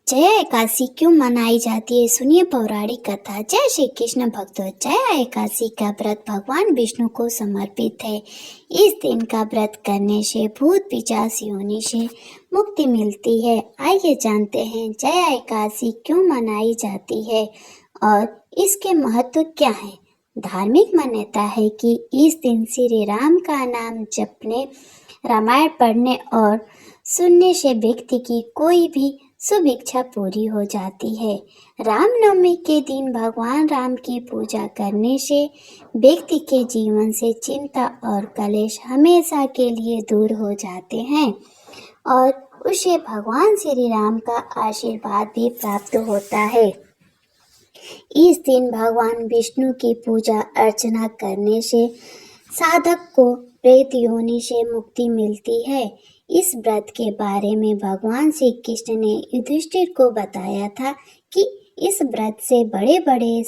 जया एकादशी क्यों मनाई जाती है? सुनिए पौराणिक कथा। जय श्री कृष्ण भक्तों। जया एकादशी का व्रत भगवान विष्णु को समर्पित है। इस दिन का व्रत करने से भूत पिशाच योनि से मुक्ति मिलती है। आइए जानते हैं जया एकादशी क्यों मनाई जाती है और इसके महत्व क्या है। धार्मिक मान्यता है कि इस दिन श्री राम का नाम जपने, रामायण पढ़ने और सुनने से व्यक्ति की कोई भी शुभ इच्छा पूरी हो जाती है। रामनवमी के दिन भगवान राम की पूजा करने से व्यक्ति के जीवन से चिंता और कलेश हमेशा के लिए दूर हो जाते हैं और उसे भगवान श्री राम का आशीर्वाद भी प्राप्त होता है। इस दिन भगवान विष्णु की पूजा अर्चना करने से साधक को प्रेत योनि से मुक्ति मिलती है। इस व्रत के बारे में भगवान श्री कृष्ण ने युधिष्ठिर को बताया था कि इस व्रत से बड़े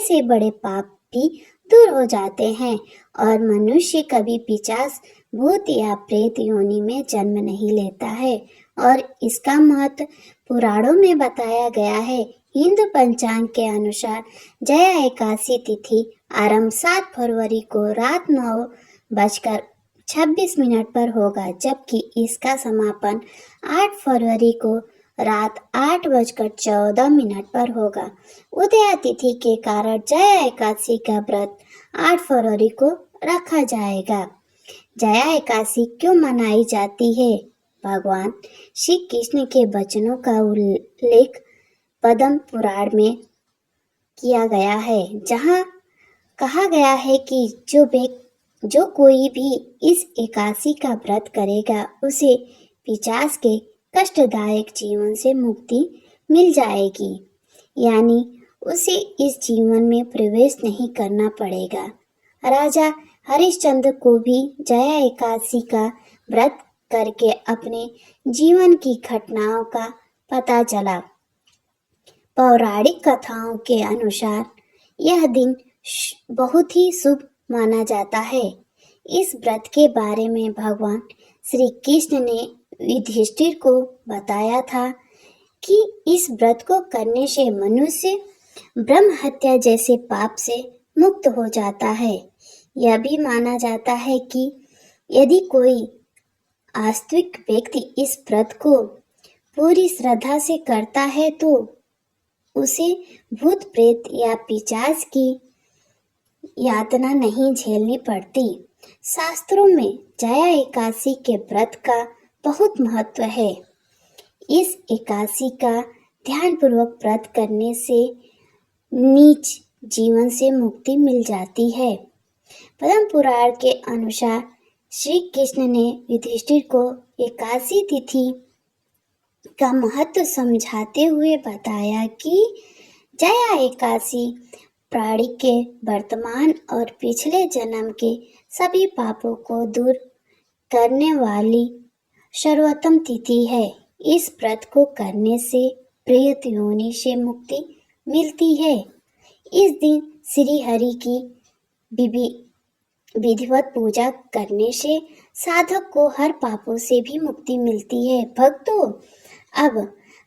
से बड़े पाप भी दूर हो जाते हैं और मनुष्य कभी पिशाच, भूत या प्रेत योनि में जन्म नहीं लेता है और इसका महत्व पुराणों में बताया गया है। हिंदू पंचांग के अनुसार जया एकादशी तिथि आरंभ 7 फरवरी को रात 9:26 पर होगा, जबकि इसका समापन 8 फरवरी को रात 8:14 पर होगा। उदया तिथि के कारण जया एकादशी का व्रत 8 फरवरी को रखा जाएगा। जया एकादशी क्यों मनाई जाती है? भगवान श्री कृष्ण के वचनों का उल्लेख पद्म पुराण में किया गया है, जहाँ कहा गया है कि जो कोई भी इस एकादशी का व्रत करेगा उसे पिशाच के कष्टदायक जीवन से मुक्ति मिल जाएगी, यानी उसे इस जीवन में प्रवेश नहीं करना पड़ेगा। राजा हरिश्चंद्र को भी जया एकादशी का व्रत करके अपने जीवन की घटनाओं का पता चला। पौराणिक कथाओं के अनुसार यह दिन बहुत ही शुभ माना जाता है। इस व्रत के बारे में भगवान श्री कृष्ण ने युधिष्ठिर को बताया था कि इस व्रत को करने से मनुष्य ब्रह्म हत्या जैसे पाप से मुक्त हो जाता है। यह भी माना जाता है कि यदि कोई आस्तिक व्यक्ति इस व्रत को पूरी श्रद्धा से करता है तो उसे भूत प्रेत या पिशाच की यातना नहीं झेलनी पड़ती। शास्त्रों में जया एकादशी के व्रत का बहुत महत्व है। इस एकादशी का ध्यानपूर्वक व्रत करने से नीच जीवन से मुक्ति मिल जाती है। पद्म पुराण के अनुसार श्री कृष्ण ने युधिष्ठिर को एकादशी तिथि का महत्व समझाते हुए बताया कि जया एकादशी प्राणी के वर्तमान और पिछले जन्म के सभी पापों को दूर करने वाली सर्वोत्तम तिथि है। इस व्रत को करने से प्रेत योनि से मुक्ति मिलती है। इस दिन श्री हरि की विधिवत पूजा करने से साधक को हर पापों से भी मुक्ति मिलती है। भक्तों, अब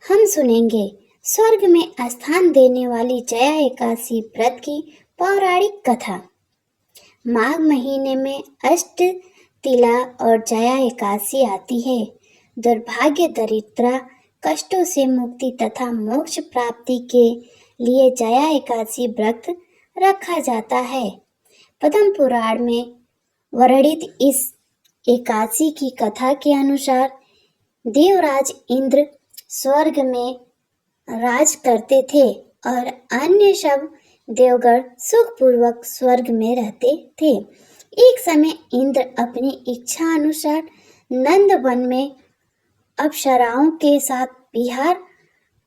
हम सुनेंगे स्वर्ग में स्थान देने वाली जया एकादशी व्रत की पौराणिक कथा। माघ महीने में अष्ट तिला और जया एकादशी आती है। दुर्भाग्य, दरिद्रता, कष्टों से मुक्ति तथा मोक्ष प्राप्ति के लिए जया एकादशी व्रत रखा जाता है। पद्म पुराण में वर्णित इस एकादशी की कथा के अनुसार देवराज इंद्र स्वर्ग में राज करते थे और अन्य सब देवगण सुखपूर्वक स्वर्ग में रहते थे। एक समय इंद्र अपनी इच्छा अनुसार नंद वन में अप्सराओं के साथ विहार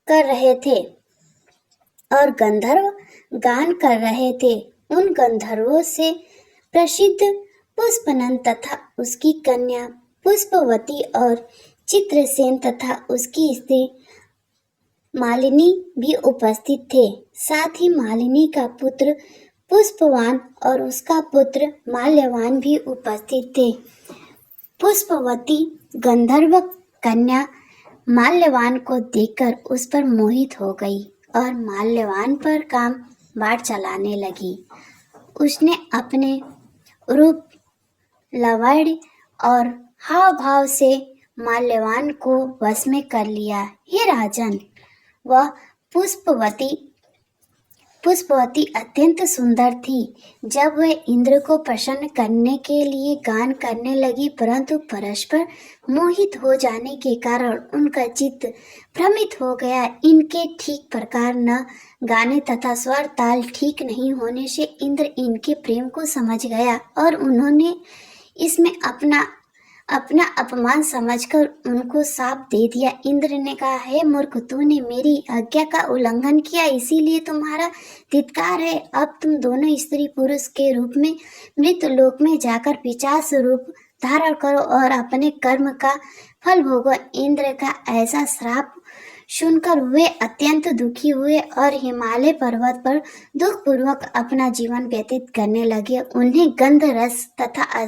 कर रहे थे और गंधर्व गान कर रहे थे। उन गंधर्वों से प्रसिद्ध पुष्पनंद तथा उसकी कन्या पुष्पवती और चित्रसेन तथा उसकी स्त्री मालिनी भी उपस्थित थे। साथ ही मालिनी का पुत्र पुष्पवान और उसका पुत्र माल्यवान भी उपस्थित थे। पुष्पवती गंधर्व कन्या माल्यवान को देखकर उस पर मोहित हो गई और माल्यवान पर काम बाढ़ चलाने लगी। उसने अपने रूप, लावण्य और हाव भाव से माल्यवान को वश में कर लिया। हे राजन, वह पुष्पवती अत्यंत सुंदर थी। जब वह इंद्र को प्रसन्न करने के लिए गान करने लगी, परंतु परस्पर मोहित हो जाने के कारण उनका चित्त भ्रमित हो गया। इनके ठीक प्रकार न गाने तथा स्वर ताल ठीक नहीं होने से इंद्र इनके प्रेम को समझ गया और उन्होंने इसमें अपना अपमान समझकर उनको शाप दे दिया। इंद्र ने कहा, हे मूर्ख, तूने मेरी आज्ञा का उल्लंघन किया, इसीलिए तुम्हारा धिक्कार है। अब तुम दोनों स्त्री पुरुष के रूप में मृत लोक में जाकर पिशाच रूप धारण करो और अपने कर्म का फल भोगो। इंद्र का ऐसा श्राप सुनकर वे अत्यंत दुखी हुए और हिमालय पर्वत पर दुखपूर्वक अपना जीवन व्यतीत करने लगे। उन्हें गंध रस तथा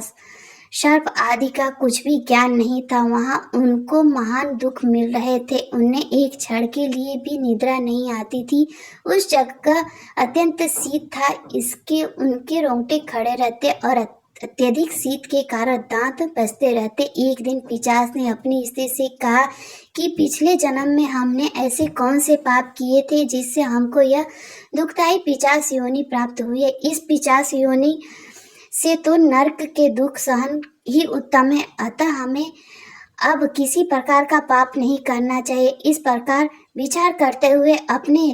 सर्प आदि का कुछ भी ज्ञान नहीं था। वहां उनको महान दुख मिल रहे थे। उन्हें एक क्षण के लिए भी निद्रा नहीं आती थी। उस जगह अत्यंत शीत था, इसके उनके रोंगटे खड़े रहते और अत्यधिक शीत के कारण दांत बजते रहते। एक दिन पिशाच ने अपनी स्त्री से कहा कि पिछले जन्म में हमने ऐसे कौन से पाप किए थे जिससे हमको यह दुखदायी पिशाच योनि प्राप्त हुई है। इस पिशाच योनि से तो नरक के दुख सहन ही उत्तम है, अतः हमें अब किसी प्रकार का पाप नहीं करना चाहिए। इस प्रकार विचार करते हुए अपने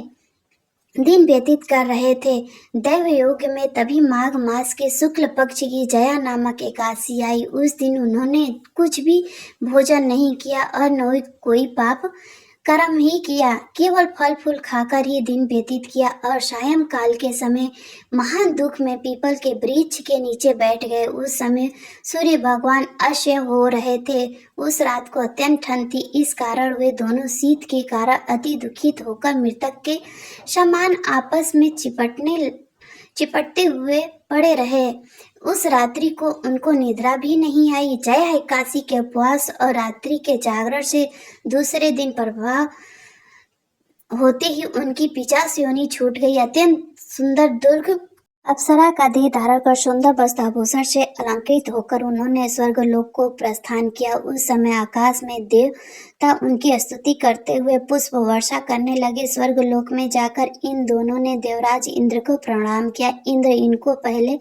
दिन व्यतीत कर रहे थे। दैव योग में तभी माघ मास के शुक्ल पक्ष की जया नामक एकादशी आई। उस दिन उन्होंने कुछ भी भोजन नहीं किया और न कोई पाप कर्म ही किया, केवल फल फूल खाकर ही दिन व्यतीत किया और सायंकाल के समय महान दुख में पीपल के वृक्ष के नीचे बैठ गए। उस समय सूर्य भगवान अक्षय हो रहे थे। उस रात को अत्यंत ठंड थी, इस कारण वे दोनों शीत के कारण अति दुखित होकर मृतक के समान आपस में चिपटते हुए पड़े रहे। उस रात्रि को उनको निद्रा भी नहीं आई। जया एकादशी के उपवास और रात्रि के जागरण से दूसरे दिन प्रभाव होते ही उनकी पिशाच योनि छूट गई। अत्यंत सुंदर दुर्ग अप्सरा का देह धारण कर सुंदर वस्त्र आभूषण से अलंकृत होकर उन्होंने स्वर्गलोक को प्रस्थान किया। उस समय आकाश में देवता उनकी स्तुति करते हुए पुष्प वर्षा करने लगे। स्वर्गलोक में जाकर इन दोनों ने देवराज इंद्र को प्रणाम किया। इंद्र इनको पहले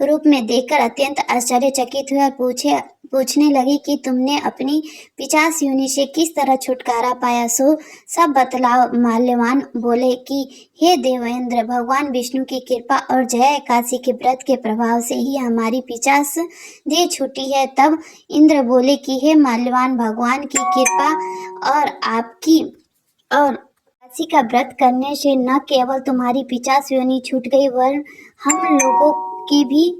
रूप में देखकर अत्यंत आश्चर्यचकित हुए और पूछने लगे कि तुमने अपनी पिशाच योनि से किस तरह छुटकारा पाया, सो सब बतलाओ। माल्यवान बोले कि हे देवेंद्र, भगवान विष्णु की कृपा और जया एकादशी के व्रत के प्रभाव से ही हमारी पिशाच देह छूटी है। तब इंद्र बोले कि हे माल्यवान, भगवान की कृपा और आपकी और एकादशी का व्रत करने से न केवल तुम्हारी पिशाच योनि छूट गई, वरन हम लोगों की भी,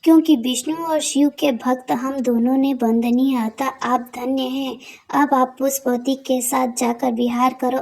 क्योंकि विष्णु और शिव के भक्त हम दोनों ने वंदनीय, अतः आप धन्य हैं। अब आप पुष्पवती के साथ जाकर विहार करो।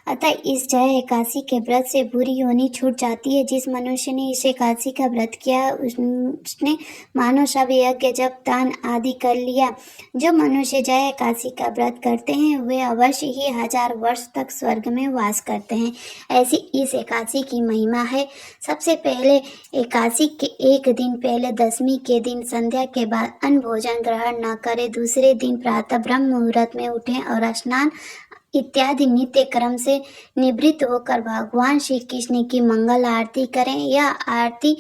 अतः इस जया एकादशी के व्रत से बुरी योनि छूट जाती है। जिस मनुष्य ने इस एकादशी का व्रत किया उसने मानव सब यज्ञ जप दान आदि कर लिया। जो मनुष्य जया एकादशी का व्रत करते हैं वे अवश्य ही 1000 वर्ष तक स्वर्ग में वास करते हैं। ऐसी इस एकादशी की महिमा है। सबसे पहले एकादशी के एक दिन पहले दशमी के दिन संध्या के बाद अन्न भोजन ग्रहण न करें। दूसरे दिन प्रातः ब्रह्म मुहूर्त में उठें और स्नान इत्यादि नित्य क्रम से निवृत्त होकर भगवान श्री कृष्ण की मंगल आरती करें। यह आरती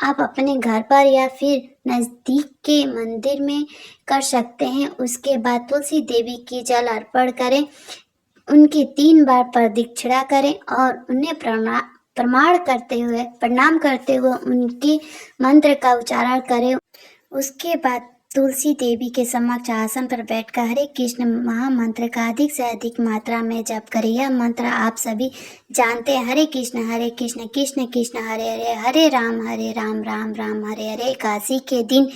आप अपने घर पर या फिर नजदीक के मंदिर में कर सकते हैं। उसके बाद तुलसी देवी की जल अर्पण करें, उनकी 3 बार प्रदक्षिणा करें और उन्हें प्रणाम करते हुए उनके मंत्र का उच्चारण करें। उसके बाद तुलसी देवी के समक्ष आसन पर बैठकर हरे कृष्ण महामंत्र का अधिक से अधिक मात्रा में जप करें। यह मंत्र आप सभी जानते हैं, हरे कृष्ण कृष्ण कृष्ण हरे हरे, हरे राम राम राम हरे हरे। एकादशी के दिन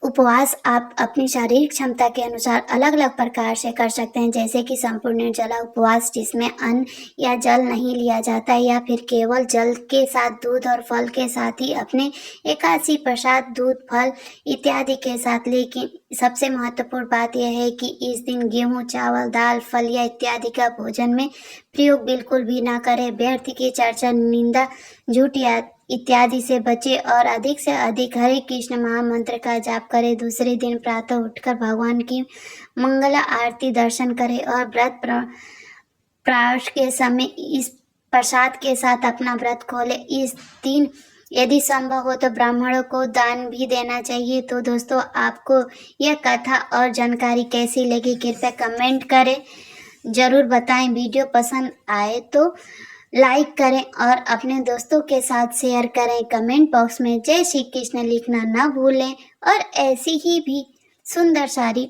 उपवास आप अपनी शारीरिक क्षमता के अनुसार अलग अलग प्रकार से कर सकते हैं, जैसे कि संपूर्ण निर्जला उपवास, जिसमें अन्न या जल नहीं लिया जाता, या फिर केवल जल के साथ दूध और फल के साथ ही अपने एकादशी प्रसाद दूध फल इत्यादि के साथ। लेकिन सबसे महत्वपूर्ण बात यह है कि इस दिन गेहूं, चावल, दाल, फल या इत्यादि का भोजन में प्रयोग बिल्कुल भी ना करें। व्यर्थ की चर्चा, निंदा, झूठ या इत्यादि से बचे और अधिक से अधिक हरे कृष्ण महामंत्र का जाप करें। दूसरे दिन प्रातः उठकर भगवान की मंगला आरती दर्शन करें और व्रत प्राश के समय इस प्रसाद के साथ अपना व्रत खोले। इस दिन यदि संभव हो तो ब्राह्मणों को दान भी देना चाहिए। तो दोस्तों, आपको यह कथा और जानकारी कैसी लगी कृपया कमेंट करें, जरूर बताएं। वीडियो पसंद आए तो लाइक करें और अपने दोस्तों के साथ शेयर करें। कमेंट बॉक्स में जय श्री कृष्ण लिखना ना भूलें और ऐसी ही भी सुंदर सारी